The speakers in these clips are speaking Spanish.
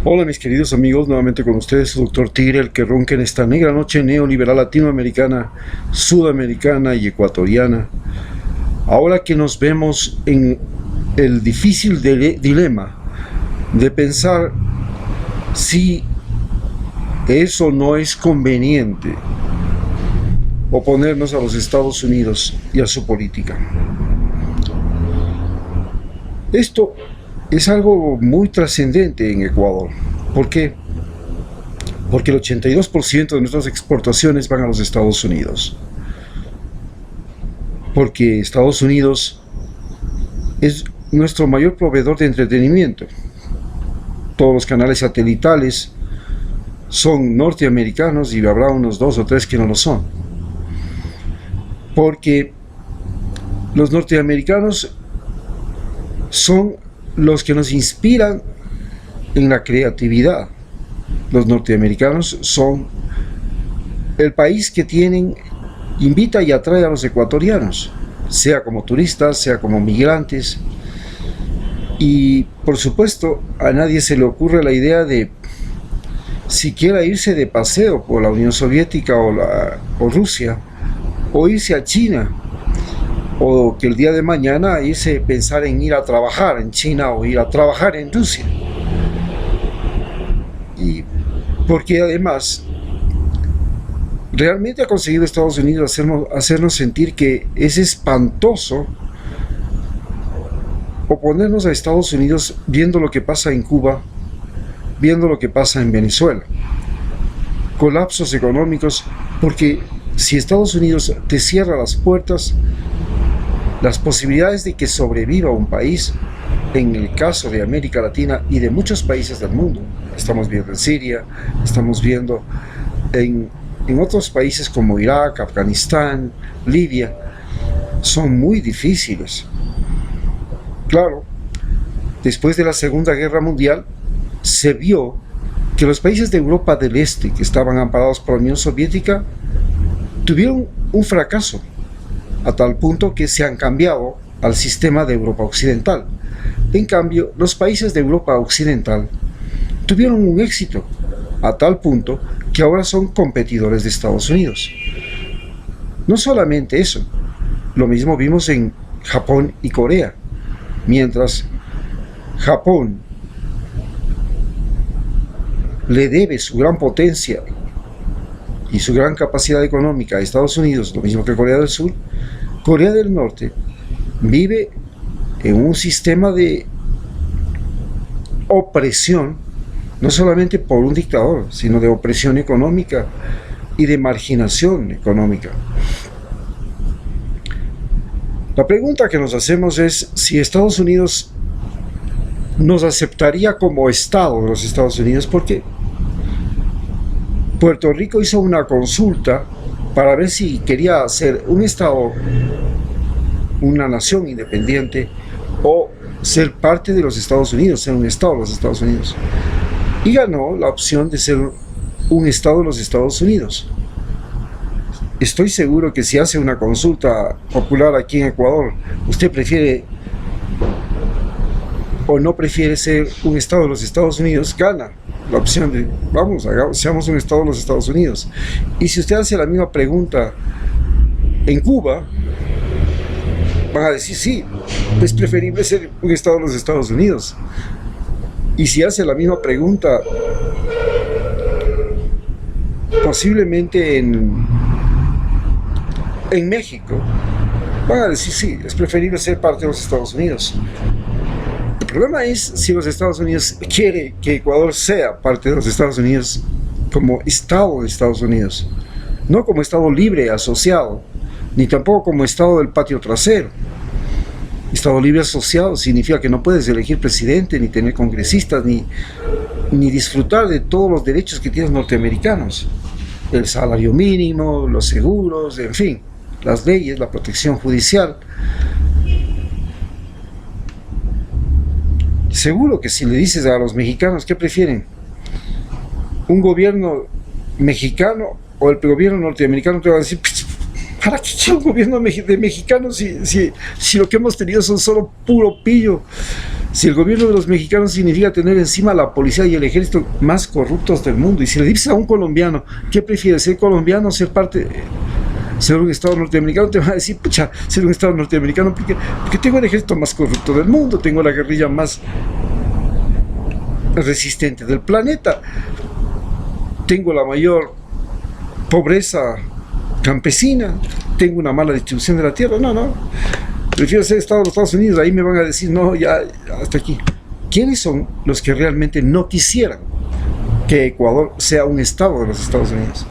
Hola mis queridos amigos, nuevamente con ustedes su doctor Tigre, el que ronca en esta negra noche neoliberal latinoamericana, sudamericana y ecuatoriana. Ahora que nos vemos en el difícil dilema de pensar si eso no es conveniente oponernos a los Estados Unidos y a su política. Esto es algo muy trascendente en Ecuador. ¿Por qué? Porque el 82% de nuestras exportaciones van a los Estados Unidos. Porque Estados Unidos es nuestro mayor proveedor de entretenimiento. Todos los canales satelitales son norteamericanos y habrá unos 2 o 3 que no lo son. Porque los norteamericanos son los que nos inspiran en la creatividad. Los norteamericanos son el país que invita y atrae a los ecuatorianos, sea como turistas, sea como migrantes. Y por supuesto a nadie se le ocurre la idea de siquiera irse de paseo por la Unión Soviética o Rusia, o irse a China, o que el día de mañana pensar en ir a trabajar en China o ir a trabajar en Rusia. Y porque además realmente ha conseguido Estados Unidos hacernos sentir que es espantoso oponernos a Estados Unidos viendo lo que pasa en Cuba, viendo lo que pasa en Venezuela. Colapsos económicos, porque si Estados Unidos te cierra las puertas, las posibilidades de que sobreviva un país, en el caso de América Latina y de muchos países del mundo, estamos viendo en Siria, estamos viendo en otros países como Irak, Afganistán, Libia, son muy difíciles. Claro, después de la Segunda Guerra Mundial, se vio que los países de Europa del Este, que estaban amparados por la Unión Soviética, tuvieron un fracaso, a tal punto que se han cambiado al sistema de Europa Occidental. En cambio, los países de Europa Occidental tuvieron un éxito, a tal punto que ahora son competidores de Estados Unidos. No solamente eso, lo mismo vimos en Japón y Corea. Mientras Japón le debe su gran potencia y su gran capacidad económica a Estados Unidos, lo mismo que Corea del Sur, Corea del Norte vive en un sistema de opresión, no solamente por un dictador, sino de opresión económica y de marginación económica. La pregunta que nos hacemos es si Estados Unidos nos aceptaría como Estado de los Estados Unidos, porque Puerto Rico hizo una consulta para ver si quería ser un Estado, una nación independiente, o ser parte de los Estados Unidos, ser un Estado de los Estados Unidos. Y ganó la opción de ser un Estado de los Estados Unidos. Estoy seguro que si hace una consulta popular aquí en Ecuador, usted prefiere o no prefiere ser un Estado de los Estados Unidos, gana la opción de, vamos, seamos un Estado de los Estados Unidos. Y si usted hace la misma pregunta en Cuba, van a decir, sí, es preferible ser un Estado de los Estados Unidos. Y si hace la misma pregunta, posiblemente en México, van a decir, sí, es preferible ser parte de los Estados Unidos. El problema es si los Estados Unidos quiere que Ecuador sea parte de los Estados Unidos como Estado de Estados Unidos, no como Estado libre asociado, ni tampoco como Estado del patio trasero. Estado libre asociado significa que no puedes elegir presidente, ni tener congresistas, ni disfrutar de todos los derechos que tienen los norteamericanos. El salario mínimo, los seguros, en fin, las leyes, la protección judicial. Seguro que si le dices a los mexicanos ¿qué prefieren? ¿Un gobierno mexicano o el gobierno norteamericano? Te van a decir, ¿para qué quiero un gobierno de mexicanos si lo que hemos tenido son solo puro pillo? Si el gobierno de los mexicanos significa tener encima la policía y el ejército más corruptos del mundo, y si le dices a un colombiano, ¿qué prefiere, ser colombiano o ser ser un estado norteamericano? Te va a decir, pucha, ser un estado norteamericano porque tengo el ejército más corrupto del mundo, tengo la guerrilla más resistente del planeta, tengo la mayor pobreza campesina, tengo una mala distribución de la tierra. No, prefiero ser estado de los Estados Unidos. Ahí me van a decir, no, ya, hasta aquí. ¿Quiénes son los que realmente no quisieran que Ecuador sea un estado de los Estados Unidos?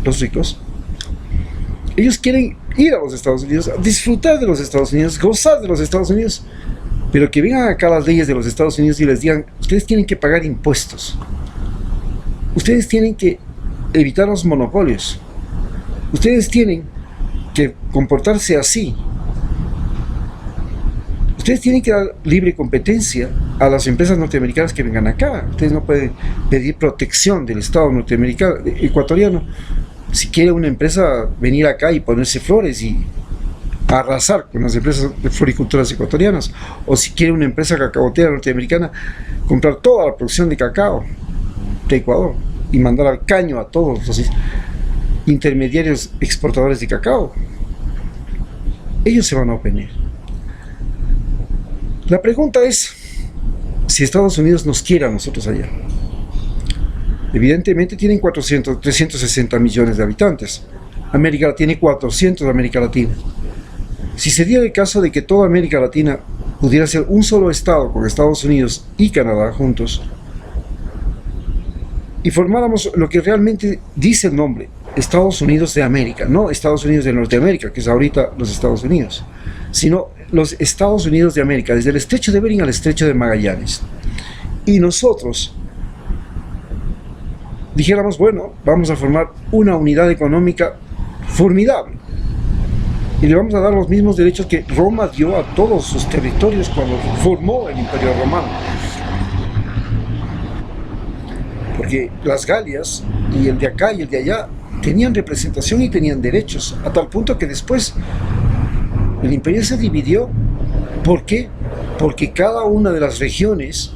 Los ricos. Ellos quieren ir a los Estados Unidos, disfrutar de los Estados Unidos, gozar de los Estados Unidos, pero que vengan acá las leyes de los Estados Unidos y les digan, ustedes tienen que pagar impuestos, ustedes tienen que evitar los monopolios, ustedes tienen que comportarse así, ustedes tienen que dar libre competencia a las empresas norteamericanas que vengan acá. Ustedes no pueden pedir protección del Estado norteamericano, ecuatoriano. Si quiere una empresa venir acá y ponerse flores y arrasar con las empresas de floricultoras ecuatorianas, o si quiere una empresa cacaotera norteamericana comprar toda la producción de cacao de Ecuador y mandar al caño a todos los intermediarios exportadores de cacao, ellos se van a oponer. La pregunta es si Estados Unidos nos quiere a nosotros allá. Evidentemente tienen 360 millones de habitantes. América tiene 400 de América Latina. Si se diera el caso de que toda América Latina pudiera ser un solo estado con Estados Unidos y Canadá juntos, y formáramos lo que realmente dice el nombre, Estados Unidos de América, no Estados Unidos de Norteamérica, que es ahorita los Estados Unidos, sino los Estados Unidos de América, desde el estrecho de Bering al estrecho de Magallanes. Y nosotros dijéramos, bueno, vamos a formar una unidad económica formidable y le vamos a dar los mismos derechos que Roma dio a todos sus territorios cuando formó el Imperio Romano. Porque las Galias, y el de acá y el de allá, tenían representación y tenían derechos, a tal punto que después el imperio se dividió. ¿Por qué? Porque cada una de las regiones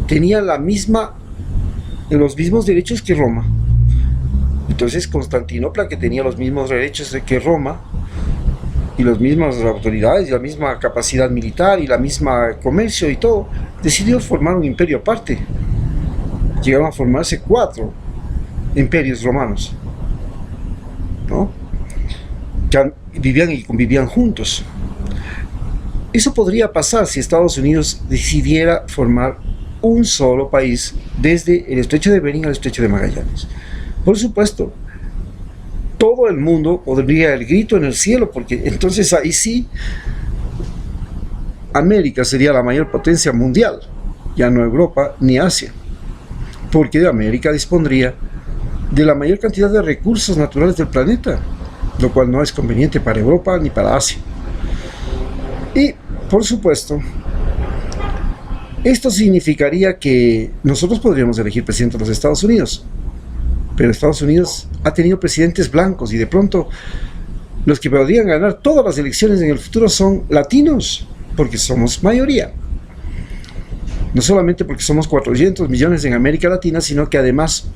tenía los mismos derechos que Roma. Entonces Constantinopla, que tenía los mismos derechos que Roma, y las mismas autoridades, y la misma capacidad militar, y la misma comercio y todo, decidió formar un imperio aparte. Llegaron a formarse 4 imperios romanos, ¿no? Que vivían y convivían juntos. Eso podría pasar si Estados Unidos decidiera formar un solo país desde el estrecho de Bering al estrecho de Magallanes. Por supuesto, todo el mundo pondría el grito en el cielo, porque entonces ahí sí América sería la mayor potencia mundial, ya no Europa ni Asia, porque América dispondría de la mayor cantidad de recursos naturales del planeta, lo cual no es conveniente para Europa ni para Asia. Y, por supuesto, esto significaría que nosotros podríamos elegir presidente de los Estados Unidos, pero Estados Unidos ha tenido presidentes blancos y de pronto los que podrían ganar todas las elecciones en el futuro son latinos, porque somos mayoría. No solamente porque somos 400 millones en América Latina, sino que además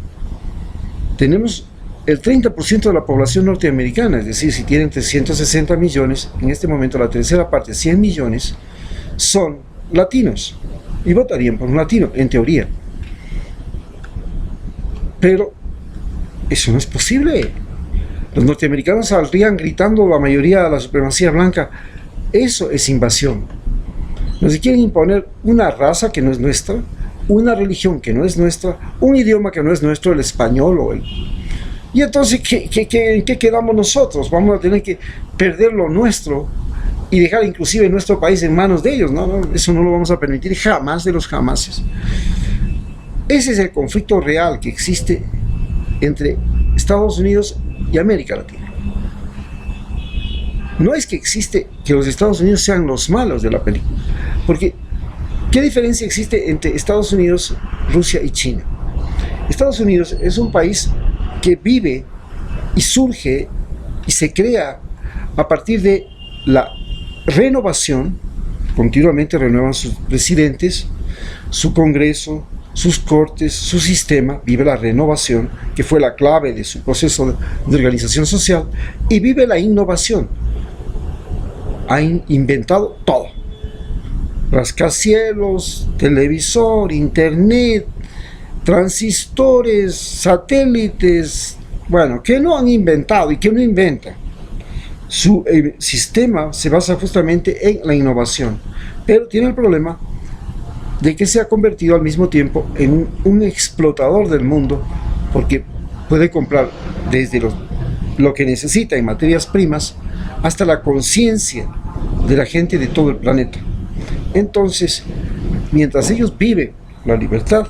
tenemos el 30% de la población norteamericana, es decir, si tienen 360 millones, en este momento la tercera parte, 100 millones, son latinos y votarían por un latino, en teoría. Pero eso no es posible. Los norteamericanos saldrían gritando la mayoría de la supremacía blanca. Eso es invasión. Nos quieren imponer una raza que no es nuestra, una religión que no es nuestra, un idioma que no es nuestro, el español o el... Y entonces, ¿en qué quedamos nosotros? Vamos a tener que perder lo nuestro y dejar inclusive nuestro país en manos de ellos. No, eso no lo vamos a permitir jamás de los jamases. Ese es el conflicto real que existe entre Estados Unidos y América Latina. No es que existe que los Estados Unidos sean los malos de la película, porque ¿qué diferencia existe entre Estados Unidos, Rusia y China? Estados Unidos es un país que vive y surge y se crea a partir de la renovación continuamente renuevan sus presidentes, su Congreso, sus cortes, su sistema, vive la renovación, que fue la clave de su proceso de organización social, y vive la innovación. Han inventado todo: rascacielos, televisor, internet, transistores, satélites, bueno, que no han inventado y que no inventan. Su sistema se basa justamente en la innovación, pero tiene el problema de que se ha convertido al mismo tiempo en un explotador del mundo, porque puede comprar desde lo que necesita en materias primas hasta la conciencia de la gente de todo el planeta. Entonces, mientras ellos viven la libertad,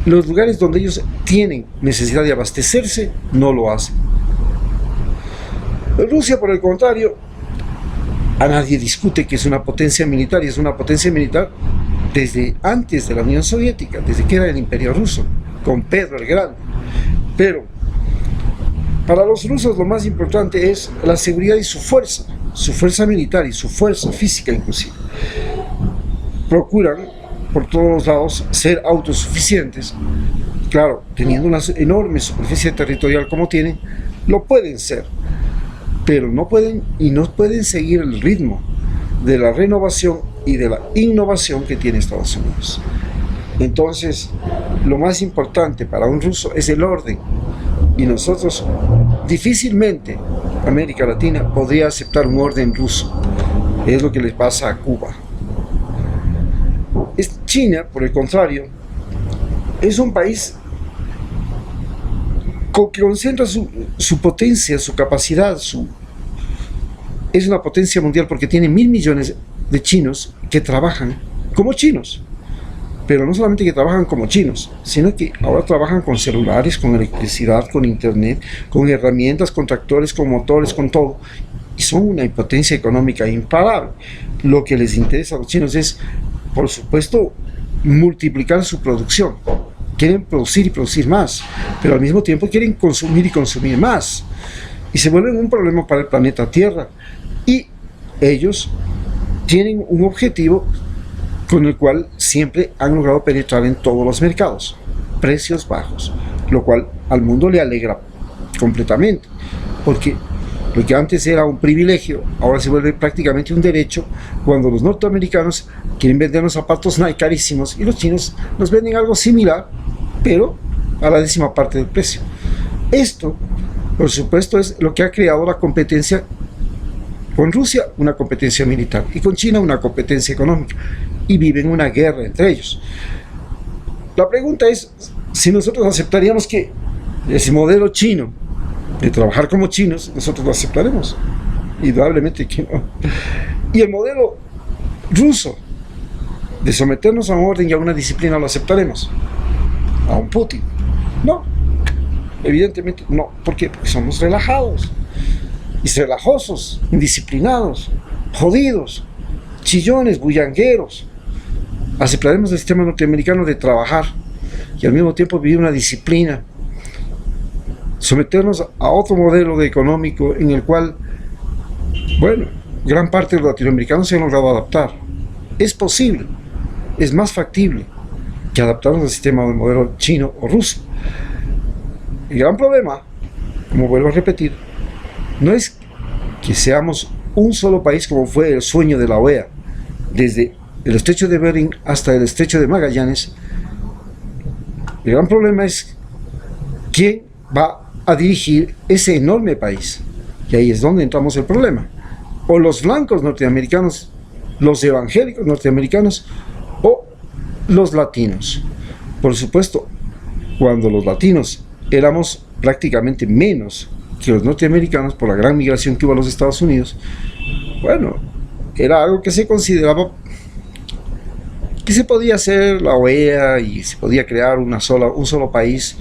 los lugares donde ellos tienen necesidad de abastecerse no lo hacen. Rusia, por el contrario, a nadie discute que es una potencia militar, y es una potencia militar desde antes de la Unión Soviética, desde que era el Imperio Ruso, con Pedro el Grande. Pero para los rusos lo más importante es la seguridad y su fuerza militar y su fuerza física inclusive. Procuran por todos los lados ser autosuficientes. Claro, teniendo una enorme superficie territorial como tienen, lo pueden ser, pero no pueden seguir el ritmo de la renovación y de la innovación que tiene Estados Unidos. Entonces, lo más importante para un ruso es el orden, y nosotros difícilmente, América Latina, podría aceptar un orden ruso. Es lo que les pasa a Cuba. China, por el contrario, es un país que concentra su potencia, su capacidad, es una potencia mundial porque tiene 1.000 millones de chinos que trabajan como chinos, pero no solamente que trabajan como chinos, sino que ahora trabajan con celulares, con electricidad, con internet, con herramientas, con tractores, con motores, con todo, y son una potencia económica imparable. Lo que les interesa a los chinos es, por supuesto, multiplicar su producción. Quieren producir y producir más, pero al mismo tiempo quieren consumir y consumir más, y se vuelven un problema para el planeta Tierra. Y ellos tienen un objetivo con el cual siempre han logrado penetrar en todos los mercados: precios bajos, lo cual al mundo le alegra completamente, porque lo que antes era un privilegio, ahora se vuelve prácticamente un derecho, cuando los norteamericanos quieren vendernos zapatos Nike carísimos y los chinos nos venden algo similar, pero a la 10ª parte del precio. Esto, por supuesto, es lo que ha creado la competencia con Rusia, una competencia militar, y con China una competencia económica, y viven una guerra entre ellos. La pregunta es si nosotros aceptaríamos que ese modelo chino de trabajar como chinos, nosotros lo aceptaremos. Indudablemente que no. Y el modelo ruso de someternos a un orden y a una disciplina, lo aceptaremos. A un Putin, no, evidentemente no. ¿Por qué? Porque somos relajados, y relajosos, indisciplinados, jodidos, chillones, bullangueros. Aceptaremos el sistema norteamericano de trabajar y al mismo tiempo vivir una disciplina, someternos a otro modelo de económico en el cual, bueno, gran parte de los latinoamericanos se han logrado adaptar. Es posible, es más factible que adaptarnos al sistema del modelo chino o ruso. El gran problema, como vuelvo a repetir, no es que seamos un solo país como fue el sueño de la OEA, desde el estrecho de Bering hasta el estrecho de Magallanes. El gran problema es quién va a dirigir ese enorme país, y ahí es donde entramos el problema. O los blancos norteamericanos, los evangélicos norteamericanos, o los latinos. Por supuesto, cuando los latinos éramos prácticamente menos que los norteamericanos por la gran migración que hubo a los Estados Unidos, bueno, era algo que se consideraba que se podía hacer la OEA y se podía crear un solo país,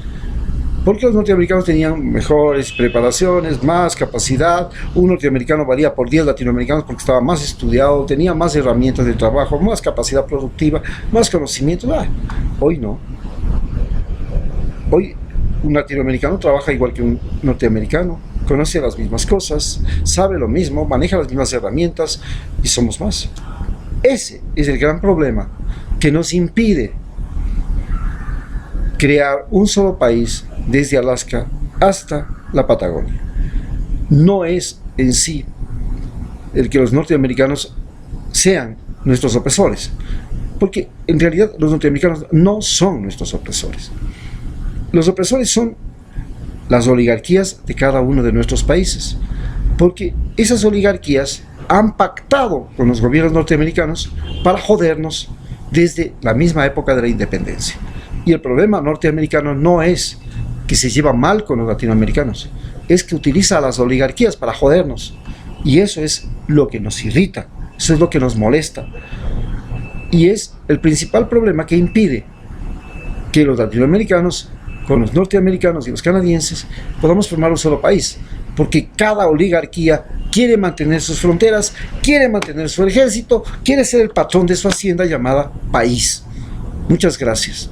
porque los norteamericanos tenían mejores preparaciones, más capacidad. Un norteamericano valía por 10 latinoamericanos porque estaba más estudiado, tenía más herramientas de trabajo, más capacidad productiva, más conocimiento. Hoy no. Hoy un latinoamericano trabaja igual que un norteamericano, conoce las mismas cosas, sabe lo mismo, maneja las mismas herramientas, y somos más. Ese es el gran problema que nos impide crear un solo país desde Alaska hasta la Patagonia. No es en sí el que los norteamericanos sean nuestros opresores, porque en realidad los norteamericanos no son nuestros opresores. Los opresores son las oligarquías de cada uno de nuestros países, porque esas oligarquías han pactado con los gobiernos norteamericanos para jodernos desde la misma época de la independencia. Y el problema norteamericano no es que se lleva mal con los latinoamericanos, es que utiliza a las oligarquías para jodernos. Y eso es lo que nos irrita, eso es lo que nos molesta. Y es el principal problema que impide que los latinoamericanos, con los norteamericanos y los canadienses, podamos formar un solo país. Porque cada oligarquía quiere mantener sus fronteras, quiere mantener su ejército, quiere ser el patrón de su hacienda llamada país. Muchas gracias.